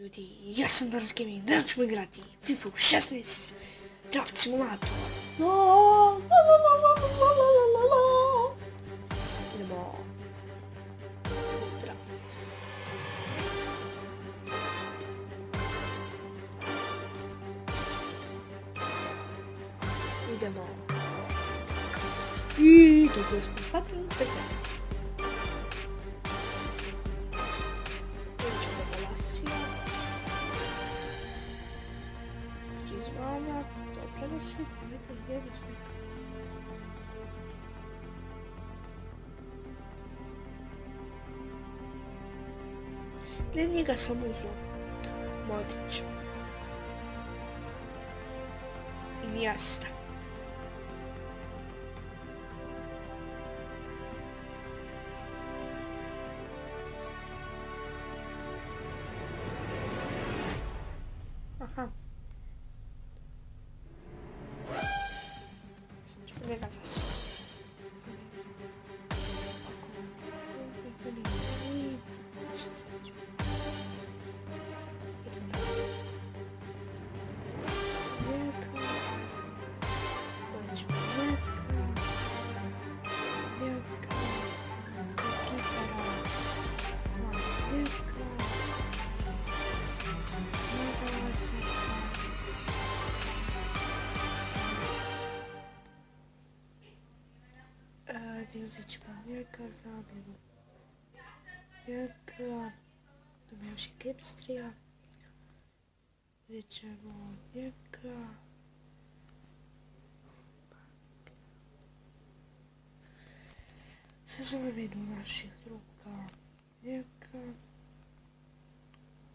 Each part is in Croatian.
ljudi, ja sam Daras Gaming, danas ćemo igrati FIFA 16 Draft Simulator. Idemo draft. Idemo. I dobili smo fucking PC. Zvana, dobro da se dajte jednostavno. Ne njega sam uzeo Modrić. Iniesta. Aha. Neka zase. Uzet ćemo njega zamjenu. Njega. Dobijemo još i chemistry-a. Uzet ćemo njega. Sa zamjenu naših druga. Njega.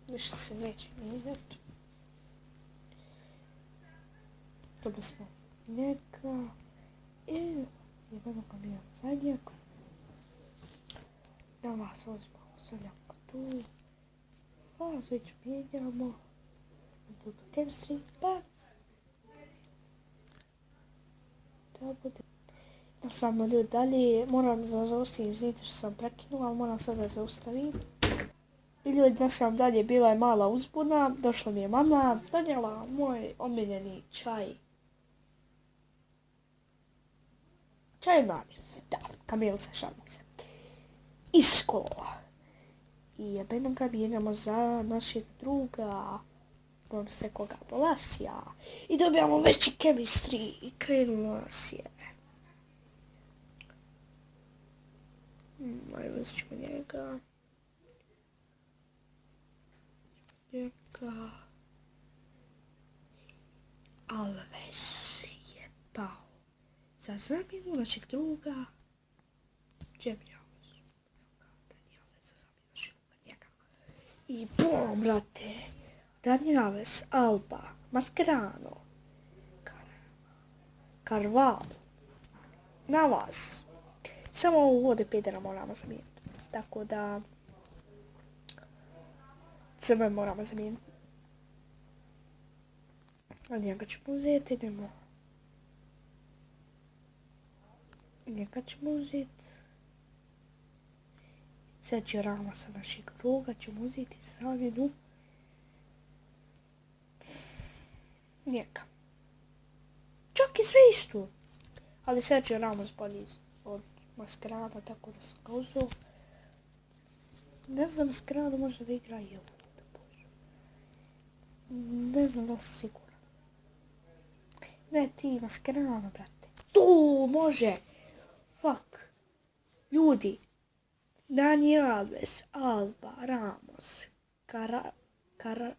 Ništa se neće mijenjati. Dobili smo njega. I jedemo ga mi zadnjeg. Na vas uzmemo sadnjaka tu. Pa već mijenjamo. Budu chemistry. Pa da bude. Samo ljudi dalje. Moram zaustaviti. Izvinite što sam prekinula, ali moram sad da zaustavim. I ljudi, nastavim dalje. Bila je mala uzbuna. Došla mi je mama. Donijela moj omiljeni čaj. Čaj od mami. Da, kamilica, šalim se. Isko. I jednom ga mijenjamo za našeg druga. Bom se koga Bolasija. I dobijamo veći chemistry. I krenulo nas je. Ajde, uzet ćemo njega. Njega. Alves je pao. Za zamjenu našeg druga. Daniel za zamjenu našeg druga. Njega. I bom, brate. Daniel, Alba, Mascherano, Carval. Navas. Samo uvode pedera moramo zamijeniti. Tako da crve moramo zamijeniti. A njega ćemo uzeti, idemo. Njega ćemo uzeti. Sergio Ramosa našeg druga ćemo uzeti za zamjenu. Njega. Čak i sve isto. Ali Sergio Ramos bolji od Mascherano, tako da sam ga uzeo. Ne znam, Mascherano može da igra i ovo. Ne znam da sam siguran. Ne, ti Mascherano, brate. Tu može! Fuck. Ljudi. Daniel Alves, Alba, Ramos, Carvajal,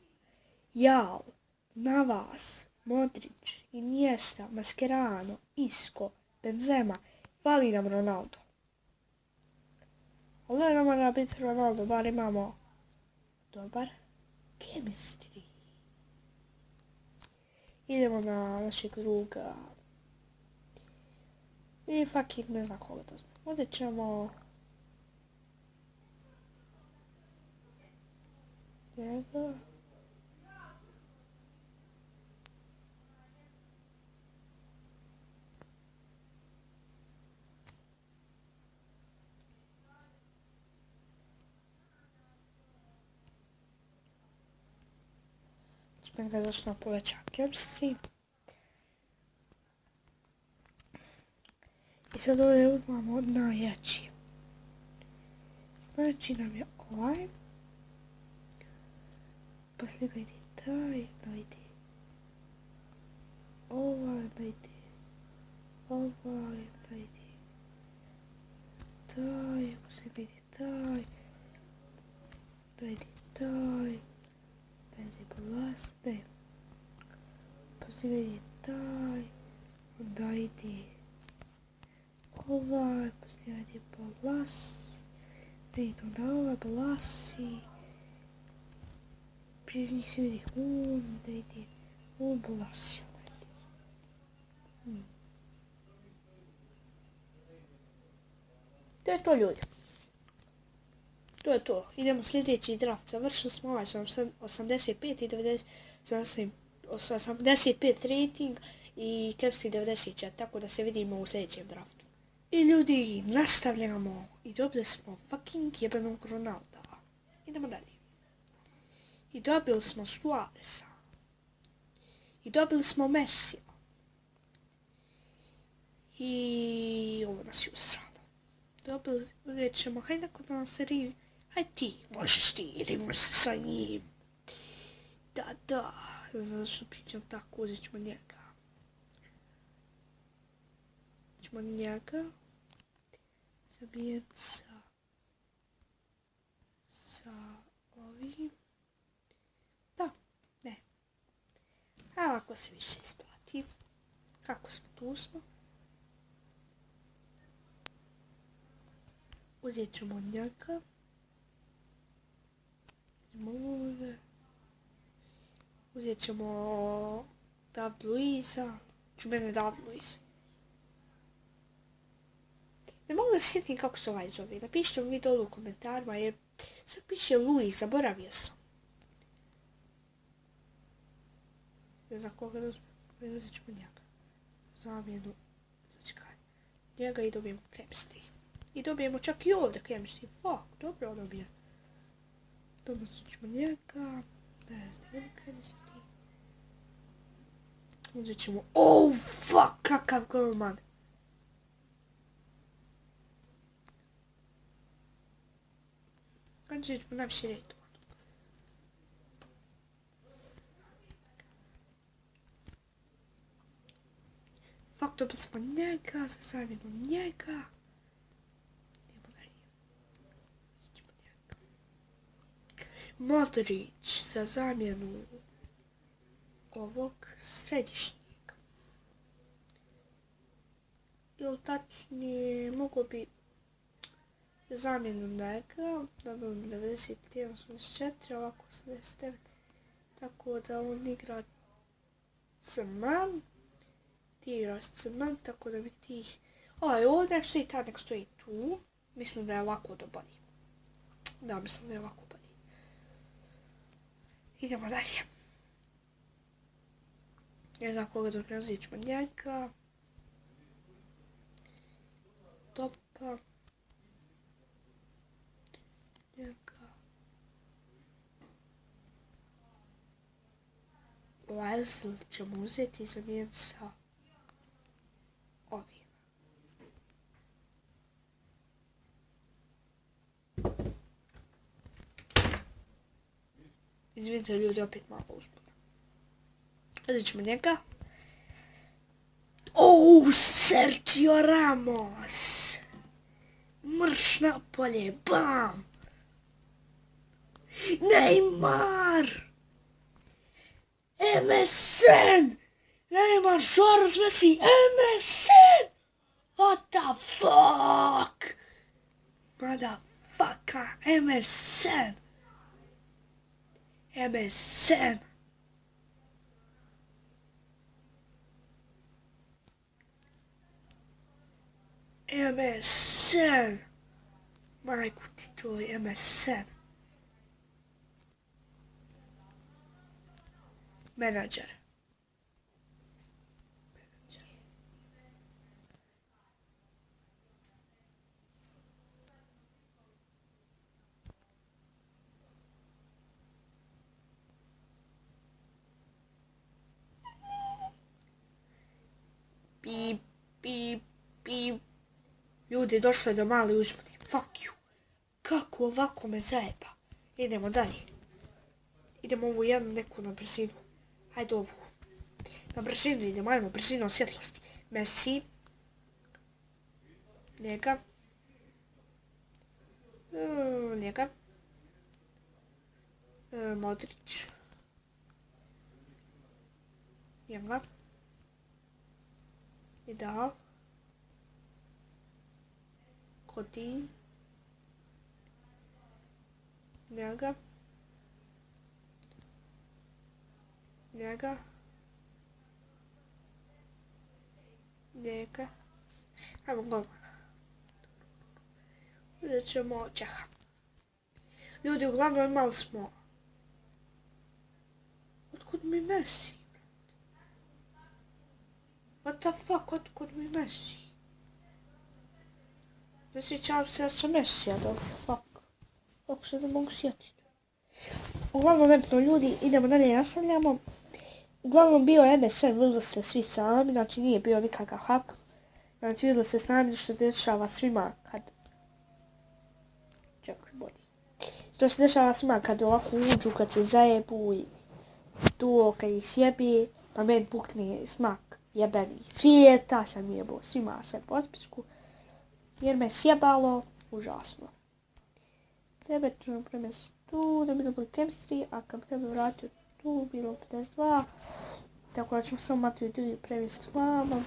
Navas, Modrić, Iniesta, Mascherano, Isco, Benzema. Fali nam Ronaldo. Ali ne mora biti Ronaldo, bar imamo dobar chemistry. Idemo na našeg druga. I fucking ne znam koga to znam. Uzet ćemo njega. Spet ga začno poveća chemistry. I sad ovdje imamo najjači. Najjači nam je ovaj. Poslije ga ide taj, najde ovaj, najde ovaj, najde taj, poslije ga ide taj, najde taj, najde balast, ne. Poslije ga ide taj, onda ide ovaj, poslije ide balast, ne ide onda ovaj balasi. Prije njih se vidi onda ide balasi, onda ide. To je to, ljudi. To je to. Idemo sljedeći draft. Završili smo ovaj sa 85 i 90, 85 rating i chemistry 94, tako da se vidimo u sljedećem draftu. I ljudi, nastavljamo i dobili smo fucking jebenog Ronalda. Idemo dalje. I dobili smo Suareza. I dobili smo Messija. I ovo nas je usralo. Dobili, uzet ćemo, hajde neko da nas se hajde ti, možeš ti, idemo se sa njim. Da, zato što pričam tako, uzet ćemo njega. Ćemo njega zabijeti sa ovim. Da, ne. A ovako se više isplati. Kako smo, tu smo. Uzet ćemo njega. Uzet ćemo David Luiza. Ću mene David Luiz. Ne mogu da se sjetim kako se ovaj zove. Napišite mi video u komentarima jer sad piše Luiz, zaboravio sam. Ne znam koga da uzmem. Uzet ćemo njega. Zamjenu. Začekaj. Njega i dobijemo chemistry. I dobijemo čak i ovdje chemistry. Fuck, dobro dobije. Dobro ćemo njega. Da je dobijemo chemistry. Uzet ćemo... Oh, fuck, kakav golman. Uzet ćemo najviše retu. Fuck, dobili smo njega, za zamjenu njega. Modrić za zamjenu ovog središnjeg. Ili tačnije mogu bi zamjenu njega, dobili 91-84, ovako 89, tako da on igra crman, ti igraš crman, tako da bi ti... Ovaj ovdje nek stoji tad, nek stoji tu, mislim da je ovako do bolji. Da, mislim da je ovako bolji. Idemo dalje. Ne znam koga da uzet ćemo njega. Topa. Njega. Leslie ćemo uzeti i zamijeniti sa ovim. Izvinite ljudi, opet malo uspuna. Uzet ćemo njega. Oh, Sergio Ramos! Mrš napolje, bam! Neymar! MSN! Neymar, Suarez, Messi, MSN! What the fuck? Motherfucker, MSN! MSN! MSN! Majku ti tvoj, MSN! Menadžer. Pip, pip, pip. Ljudi, došlo je do mali uzbune. Fuck you. Kako ovako me zajeba? Idemo dalje. Idemo ovu jednu neku na brzinu. Hajde ovu. Na brzinu idemo, ajmo, brzinu svjetlosti. Messi. Njega. Njega. Modrić. Njega. Ideal. Coutinho. Njega. Njega. Njega. Ajmo golmana. Vidjet ćemo Čeha. Ljudi, uglavnom imali smo... Otkud mi Messi? What the fuck, otkud mi Messi? Ne sjećam se da sam Messija dobro, fuck. Kako se ne mogu sjetiti. Uglavnom, nebitno ljudi, idemo dalje, nastavljamo. Uglavnom bio je MSN, vidjeli ste svi sami, znači nije bio nikakav hak. Znači vidjeli ste sami što se dešava svima kad... Čekaj, bodi. Što se dešava svima kad ovako uđu, kad se zajebu i tu kad ih sjebi, pa meni pukne smak jebeni svijeta, sam jebao svima sve po spisku. Jer me sjebalo užasno. Tebe ćemo premjestiti tu, da bi dobili chemistry, a kad bi tebe vratio tu, bilo 52. Tako da ćemo samo Matu i Diju premjestiti vama.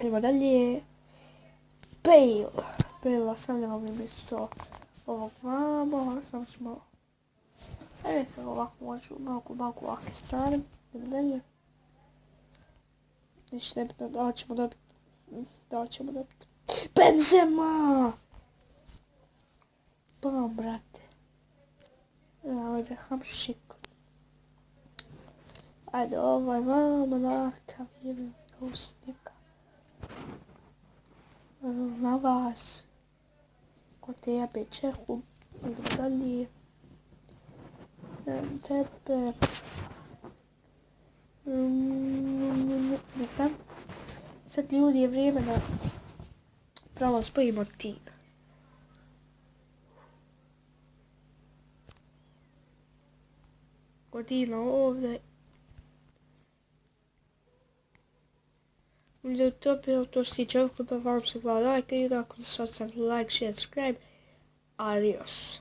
Idemo dalje. Bale. Bale ostavljamo mi mjesto ovog vama. Samo ćemo... Ajde, ovako možu, malko ovakve strane. Idemo dalje. Ništa nebitno, da ćemo dobiti. Benzema! Bam, brate. Ajde, hamšik. Ajde, ovaj vama nakav, jebim ga usnika. Na vas. Ko te jebe Čehu. Idemo dalje. Tebe. Neka. Sad ljudi je vrijeme da pravo spojimo tim. Godina ovdje. Ljudi, to je bilo to što se tiče ovog klipa, vam se gledajte, ako ne stavite like, share, subscribe. Adios.